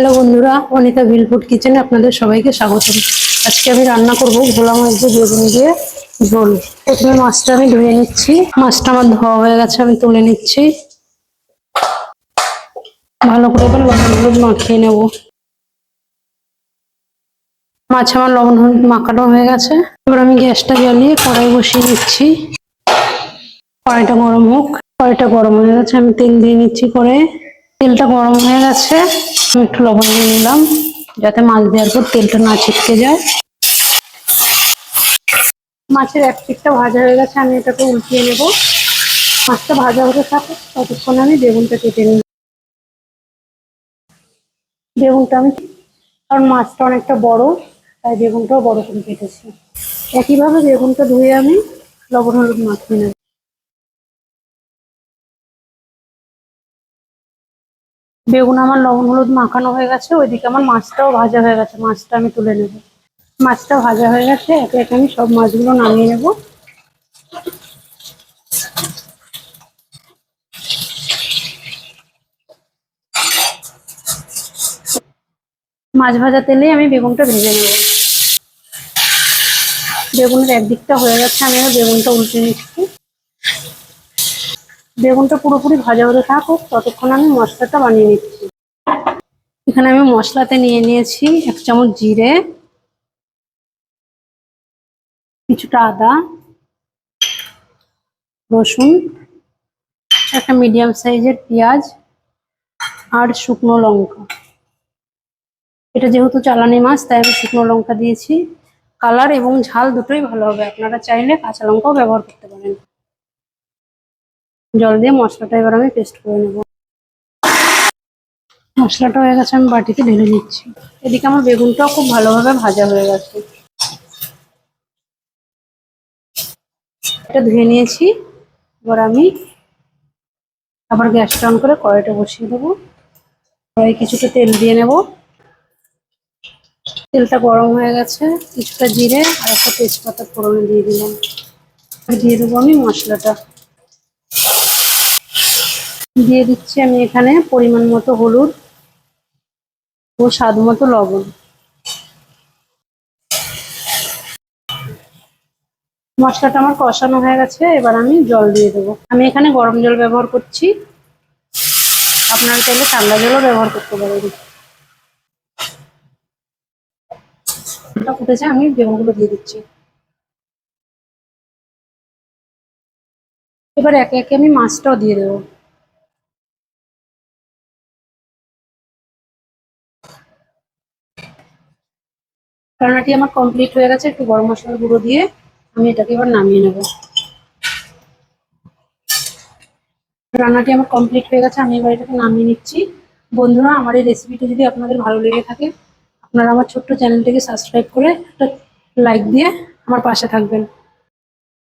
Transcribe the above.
Hello বন্ধুরা, অনিতা ভিল food কিচেনে আপনাদের সবাইকে স্বাগতম। আজকে আমি রান্না করব ভোলা মাছ দিয়ে বেগুন দিয়ে ঝোল। প্রথমে মাছটা আমি ধুয়ে নিচ্ছি। মাছটা আমার ধোয়া হয়ে গেছে, আমি তুলে নিচ্ছি। ভালো করে এবার লবণ হলুদ মাখিয়ে নেব। মাছ আমার লবণ হলুদ মাখানো হয়ে গেছে। এবার আমি গ্যাসটা জ্বালিয়ে কড়াই বসিয়ে নিচ্ছি। কড়াইটা গরম হোক। কড়াইটা গরম হয়ে গেছে, আমি তেল দিয়ে নিচ্ছি। করে তেলটা গরম হয়ে গেছে, আমি একটু লবণ দিয়ে নিলাম যাতে মাছ দেওয়ার পর তেলটা না ছিটকে যায়। মাছের এক পিঠটা ভাজা হয়ে গেছে, আমি এটাকে উল্টিয়ে নেব। মাছটা ভাজা হতে থাকে ততক্ষণ আমি বেগুনটা কেটে নিই। বেগুনটা আমি, কারণ মাছটা অনেকটা বড়, তাই বেগুনটাও বড় করে কেটেছি। একইভাবে বেগুনটা ধুয়ে আমি লবণ হলুদ মাখিয়ে নেব। বেগুন আমার লবণ হলুদ মাখানো হয়ে গেছে, ওইদিকে আমার মাছটাও ভাজা হয়ে গেছে। মাছটা আমি তুলে নেব। মাছটা ভাজা হয়ে গেছে, একে একে আমি সব মাছগুলো নামিয়ে নেব। মাছ ভাজা তেলেই আমি বেগুনটা ভেজে নেব। বেগুনের একদিকটা হয়ে গেছে, আমি বেগুনটা উল্টে নিচ্ছি। বেগুনটা পুরোপুরি ভাজা হতে থাকুক, ততক্ষণ আমি মশলাটা বানিয়ে নিচ্ছি। এখানে আমি মশলাতে নিয়ে নিয়েছি 1 চামচ জিরে, কিছুটা আদা, রসুন, একটা মিডিয়াম সাইজের পেঁয়াজ আর শুকনো লঙ্কা। এটা যেহেতু চালানি মাছ, তাই আমি শুকনো লঙ্কা দিয়েছি। কালার এবং ঝাল দুটোই ভালো হবে, আপনারা চাইলে কাঁচা লঙ্কাও ব্যবহার করতে পারেন। জল দিয়ে মশলাটা এবার আমি পেস্ট করে নেব। মশলাটা হয়ে গেছে, আমি বাটিতে ঢেলে নিচ্ছি। এদিকে আমার বেগুনটাও খুব ভালোভাবে ভাজা হয়ে গেছে। এটা ধুয়ে নিয়েছি। এবার আমি আবার গ্যাসটা অন করে কড়াইটা বসিয়ে দেবো। কড়াই কিছুটা তেল দিয়ে নেব। তেলটা গরম হয়ে গেছে, কিছুটা জিরে আর একটা তেজপাতা ফোড়নে দিয়ে দিলাম। দিয়ে দেবো আমি মশলাটা। দিয়ে দিচ্ছি আমি এখানে পরিমাণ মতো হলুদ ও স্বাদ মতো লবণ। মশলাটা আমার কষানো হয়ে গেছে, এবার আমি জল দিয়ে দেবো। আমি এখানে গরম জল ব্যবহার করছি, আপনারা চাইলে ঠান্ডা জলও ব্যবহার করতে পারেন। ফুটেছে, আমি বেগুনগুলো দিয়ে দিচ্ছি। এবার একে একে আমি মাছটাও দিয়ে দেবো। রান্নাটি আমার কমপ্লিট হয়ে গেছে। একটু গরম মশলার গুঁড়ো দিয়ে আমি এটাকে এবার নামিয়ে নেব। রান্নাটি আমার কমপ্লিট হয়ে গেছে, আমি এবার এটাকে নামিয়ে নিচ্ছি। বন্ধুরা, আমার এই রেসিপিটি যদি আপনাদের ভালো লেগে থাকে, আপনারা আমার ছোট্ট চ্যানেলটিকে সাবস্ক্রাইব করে একটা লাইক দিয়ে আমার পাশে থাকবেন।